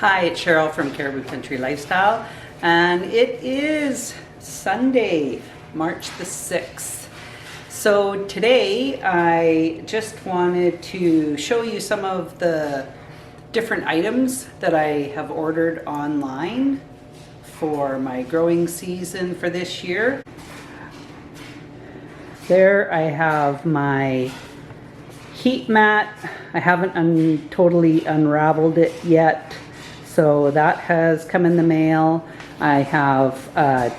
Hi, it's Cheryl from Caribou Country Lifestyle, and it is Sunday, March the 6th. So today I just wanted to show you some of the different items that I have ordered online for my growing season for this year. There I have my heat mat. I haven't totally unraveled it yet, so that has come in the mail. I have a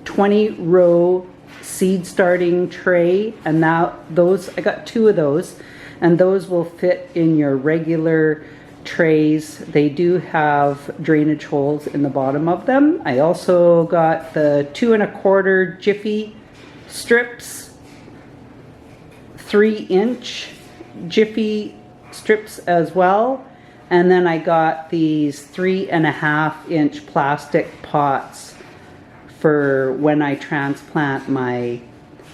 20 row seed starting tray, and now those, I got 2 of those, and those will fit in your regular trays. They do have drainage holes in the bottom of them. I also got the 2 1/4 Jiffy strips, 3-inch Jiffy strips as well, and then I got these 3.5-inch plastic pots for when I transplant my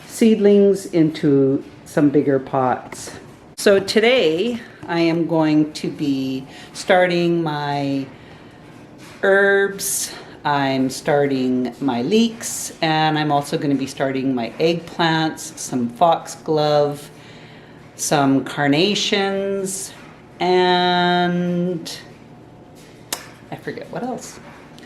seedlings into some bigger pots. So today I am going to be starting my herbs. I'm starting my leeks, and I'm also going to be starting my eggplants, some foxglove, some carnations, and I forget what else.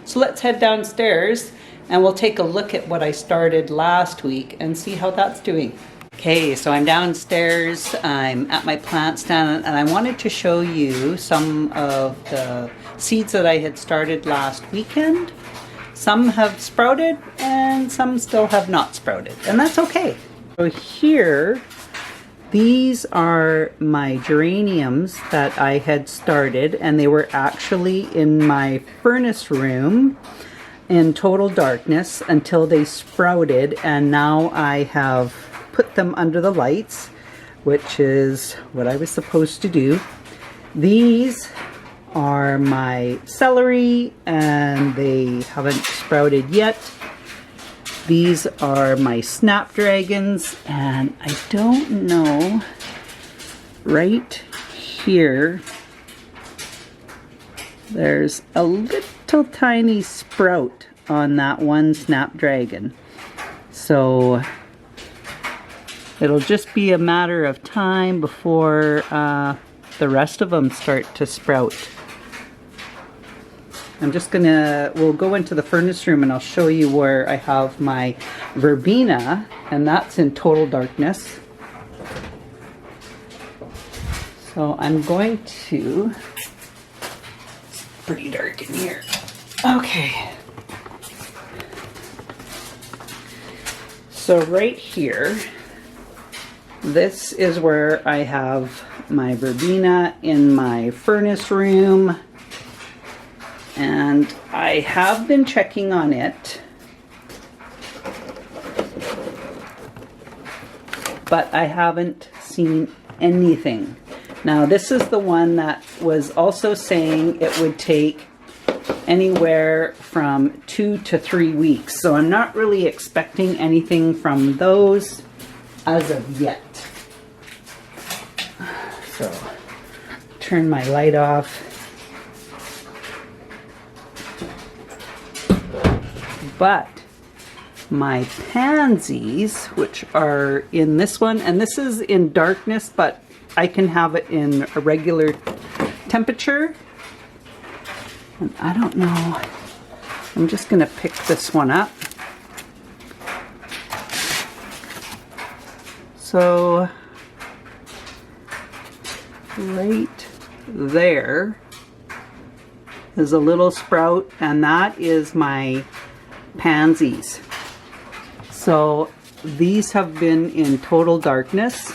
So let's head downstairs and we'll take a look at what I started last week and see how that's doing. Okay, so I'm downstairs, I'm at my plant stand, and I wanted to show you some of the seeds that I had started last weekend. Some have sprouted and some still have not sprouted, and that's okay. So here, these are my geraniums that I had started, and they were actually in my furnace room in total darkness until they sprouted, and now I have put them under the lights, which is what I was supposed to do. These are my celery, and they haven't sprouted yet. These are my snapdragons, and I don't know, right here, there's a little tiny sprout on that one snapdragon. So it'll just be a matter of time before the rest of them start to sprout. We'll go into the furnace room and I'll show you where I have my verbena, and that's in total darkness. So I'm going to, it's pretty dark in here. Okay. So right here, this is where I have my verbena in my furnace room. And I have been checking on it, but I haven't seen anything. Now this is the one that was also saying it would take anywhere from 2 to 3 weeks. So I'm not really expecting anything from those as of yet. So turn my light off. But my pansies, which are in this one, and this is in darkness, but I can have it in a regular temperature. And I don't know, I'm just going to pick this one up. So right there is a little sprout, and that is my pansies. So these have been in total darkness,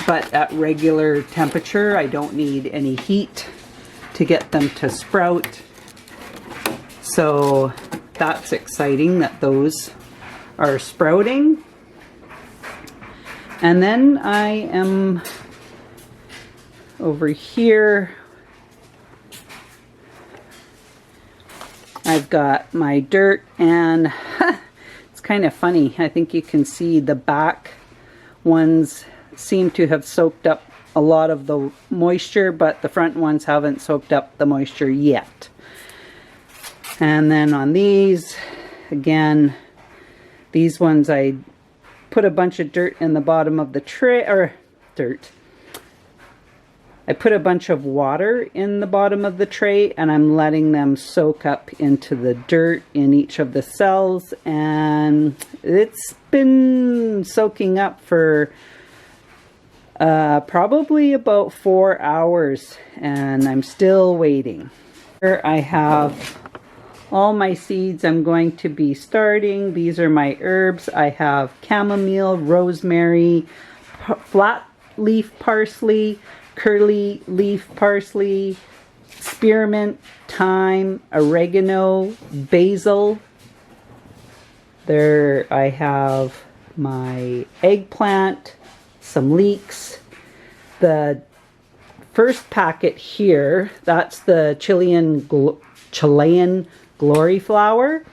but at regular temperature. I don't need any heat to get them to sprout. So that's exciting that those are sprouting. And then I am over here. I've got my dirt, and it's kind of funny. I think you can see the back ones seem to have soaked up a lot of the moisture, but the front ones haven't soaked up the moisture yet. And then on these, again, these ones I put a bunch of dirt in the bottom of the tray, or dirt. I put a bunch of water in the bottom of the tray, and I'm letting them soak up into the dirt in each of the cells, and it's been soaking up for probably about 4 hours, and I'm still waiting. Here I have all my seeds I'm going to be starting. These are my herbs. I have chamomile, rosemary, flat leaf parsley, curly leaf parsley, spearmint, thyme, oregano, basil. There I have my eggplant, some leeks. The first packet here, that's the Chilean Glory flower.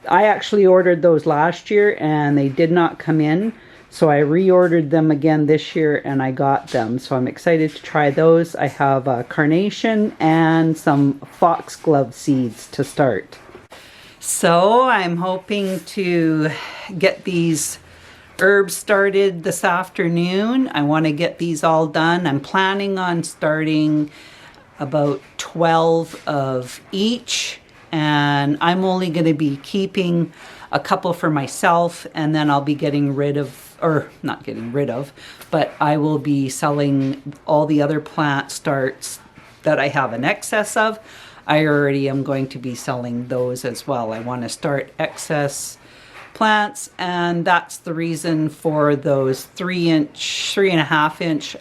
I actually ordered those last year and they did not come in. So I reordered them again this year and I got them. So I'm excited to try those. I have a carnation and some foxglove seeds to start. So I'm hoping to get these herbs started this afternoon. I want to get these all done. I'm planning on starting about 12 of each. And I'm only going to be keeping a couple for myself, and then I'll be getting rid of, or not getting rid of, but I will be selling all the other plant starts that I have an excess of. I already am going to be selling those as well. I want to start excess plants, and that's the reason for those 3.5 inch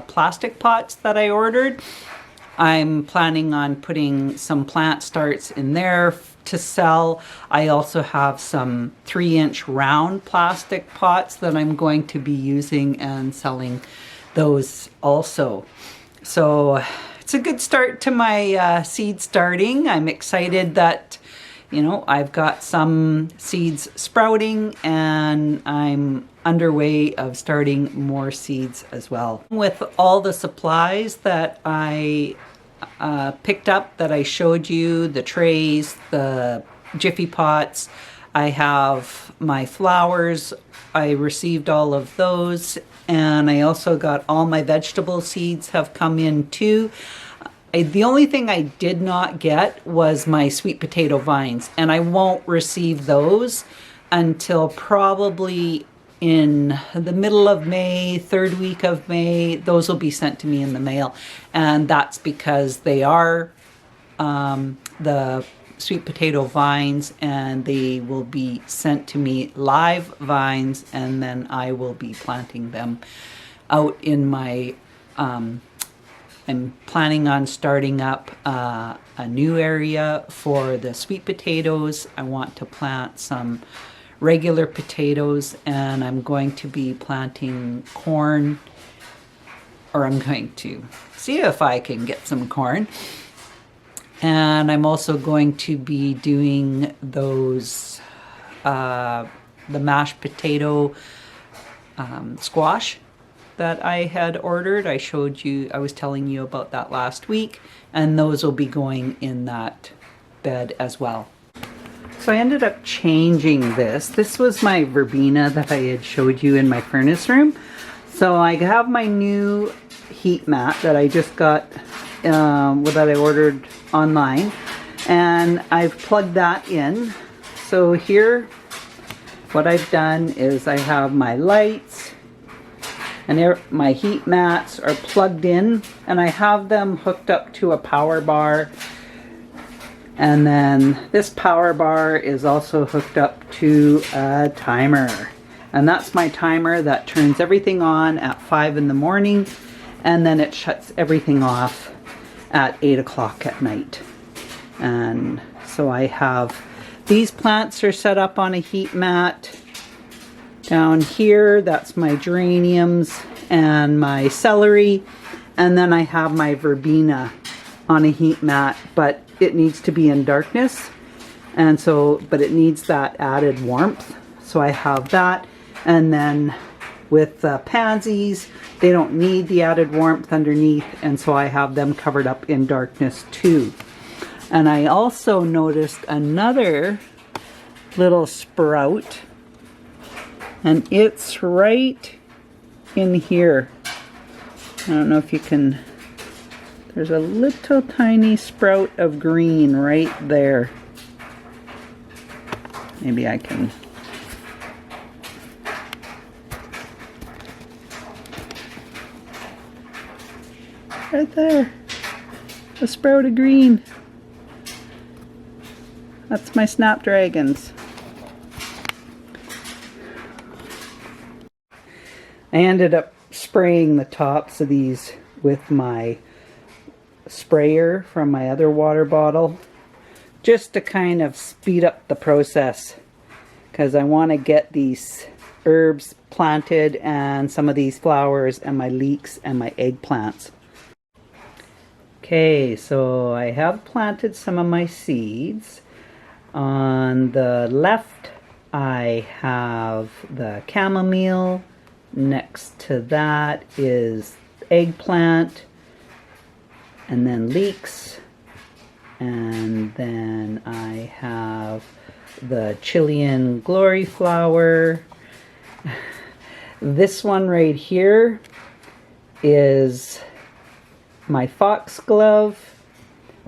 plastic pots that I ordered. I'm planning on putting some plant starts in there to sell. I also have some 3-inch round plastic pots that I'm going to be using and selling those also. So it's a good start to my seed starting. I'm excited that, you know, I've got some seeds sprouting and I'm underway of starting more seeds as well. With all the supplies that I picked up that I showed you, the trays, the Jiffy pots, I have my flowers, I received all of those, and I also got all my vegetable seeds have come in too. The only thing I did not get was my sweet potato vines, and I won't receive those until probably in the middle of May, third week of May. Those will be sent to me in the mail, and that's because they are the sweet potato vines, and they will be sent to me live vines, and then I will be planting them out in my I'm planning on starting up a new area for the sweet potatoes. I want to plant some regular potatoes, and I'm going to be planting corn, or I'm going to see if I can get some corn. And I'm also going to be doing those, the mashed potato squash that I had ordered. I showed you, I was telling you about that last week, and those will be going in that bed as well. So I ended up changing this. This was my verbena that I had showed you in my furnace room. So I have my new heat mat that I just got, that I ordered online, and I've plugged that in. So here, what I've done is I have my lights, and my heat mats are plugged in, and I have them hooked up to a power bar. And then this power bar is also hooked up to a timer. And that's my timer that turns everything on at 5 in the morning, and then it shuts everything off at 8 o'clock at night. And so I have, these plants are set up on a heat mat. Down here, that's my geraniums and my celery. And then I have my verbena on a heat mat, but it needs to be in darkness, and so, but it needs that added warmth. So I have that, and then With pansies, they don't need the added warmth underneath, and so I have them covered up in darkness too. And I also noticed another little sprout, and it's right in here. I don't know if you can, there's a little tiny sprout of green right there. Maybe I can. Right there, a sprout of green. That's my snapdragons. I ended up spraying the tops of these with my sprayer from my other water bottle, just to kind of speed up the process, because I want to get these herbs planted and some of these flowers and my leeks and my eggplants. Okay, so I have planted some of my seeds. On the left, I have the chamomile. Next to that is eggplant, and then leeks. And then I have the Chilean glory flower. This one right here is my foxglove,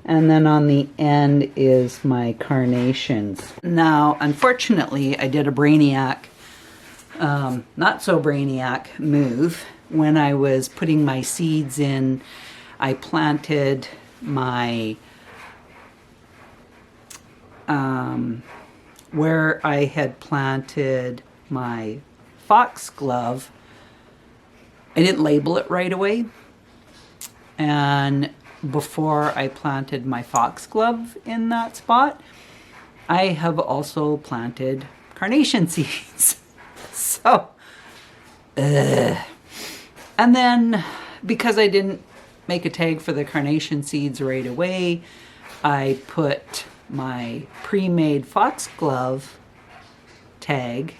and then on the end is my carnations. Now, unfortunately, I did a brainiac, not so brainiac move. When I was putting my seeds in, I planted my, where I had planted my foxglove, I didn't label it right away. And before I planted my foxglove in that spot, I have also planted carnation seeds. So, and then because I didn't make a tag for the carnation seeds right away, I put my pre-made foxglove tag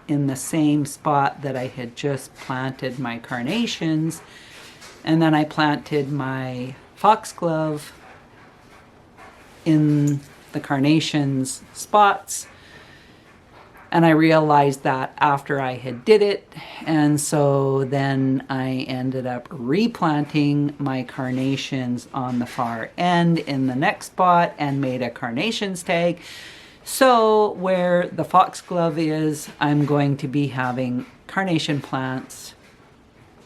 in the same spot that I had just planted my carnations. And then I planted my foxglove in the carnations spots. And I realized that after I had did it. And so then I ended up replanting my carnations on the far end in the next spot and made a carnations tag. So where the foxglove is, I'm going to be having carnation plants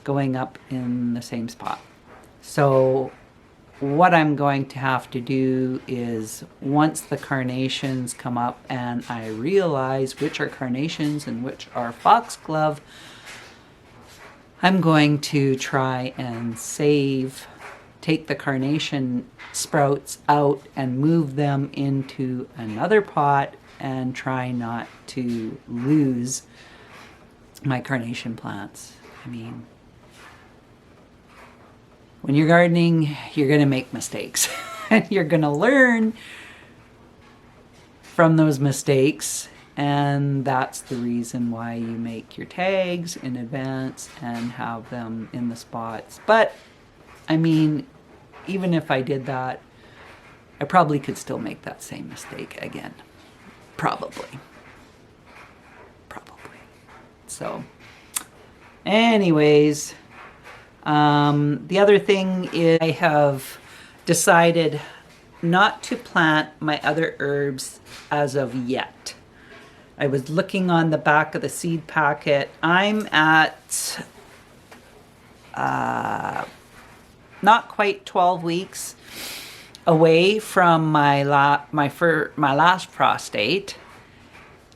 going up in the same spot. So what I'm going to have to do is, once the carnations come up and I realize which are carnations and which are foxglove, I'm going to try and take the carnation sprouts out and move them into another pot and try not to lose my carnation plants. I mean, when you're gardening, you're going to make mistakes and you're going to learn from those mistakes. And that's the reason why you make your tags in advance and have them in the spots. But I mean, even if I did that, I probably could still make that same mistake again. Probably. So anyways, the other thing is I have decided not to plant my other herbs as of yet. I was looking on the back of the seed packet. I'm at not quite 12 weeks away from my last prostate.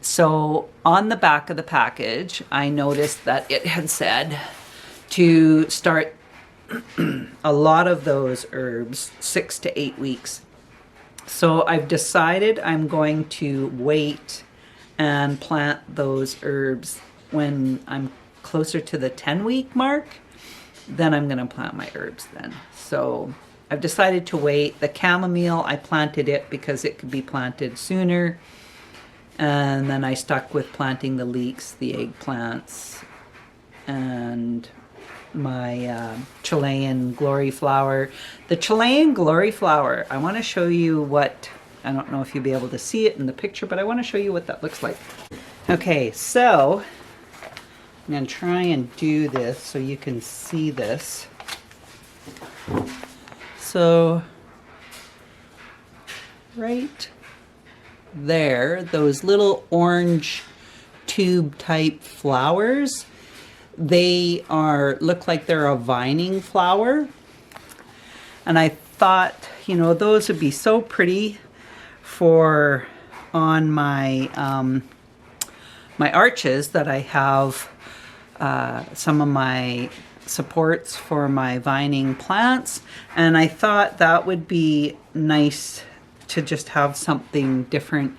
So on the back of the package, I noticed that it had said to start a lot of those herbs 6 to 8 weeks. So I've decided I'm going to wait and plant those herbs when I'm closer to the 10-week mark. Then I'm going to plant my herbs then. So I've decided to wait. The chamomile, I planted it because it could be planted sooner. And then I stuck with planting the leeks, the eggplants, and my Chilean glory flower. The Chilean glory flower, I want to show you what, I don't know if you'll be able to see it in the picture, but I want to show you what that looks like. Okay, so I'm going to try and do this so you can see this. So right there, those little orange tube type flowers, they look like they're a vining flower. And I thought, you know, those would be so pretty for on my my arches that I have some of my supports for my vining plants, and I thought that would be nice to just have something different.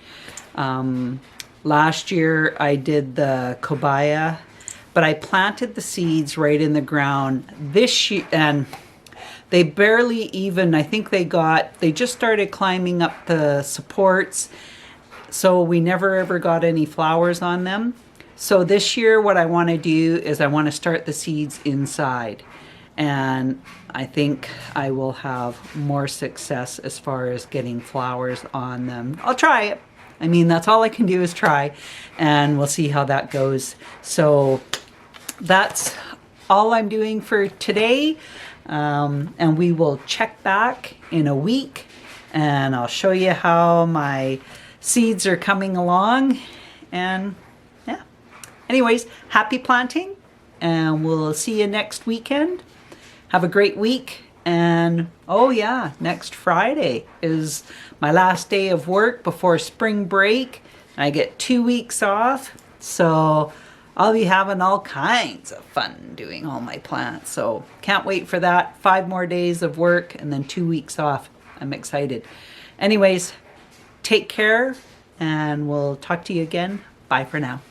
Last year I did the cobaya, but I planted the seeds right in the ground this year, and they barely even, I think they just started climbing up the supports, so we never ever got any flowers on them. So this year what I want to do is I want to start the seeds inside, and I think I will have more success as far as getting flowers on them. I'll try it. I mean, that's all I can do is try, and we'll see how that goes. So that's all I'm doing for today, and we will check back in a week, and I'll show you how my seeds are coming along. And yeah, anyways, happy planting, and we'll see you next weekend. Have a great week. And oh yeah, next Friday is my last day of work before spring break. I get 2 weeks off, so I'll be having all kinds of fun doing all my plants. So can't wait for that. 5 more days of work and then 2 weeks off. I'm excited. Anyways, take care, and we'll talk to you again. Bye for now.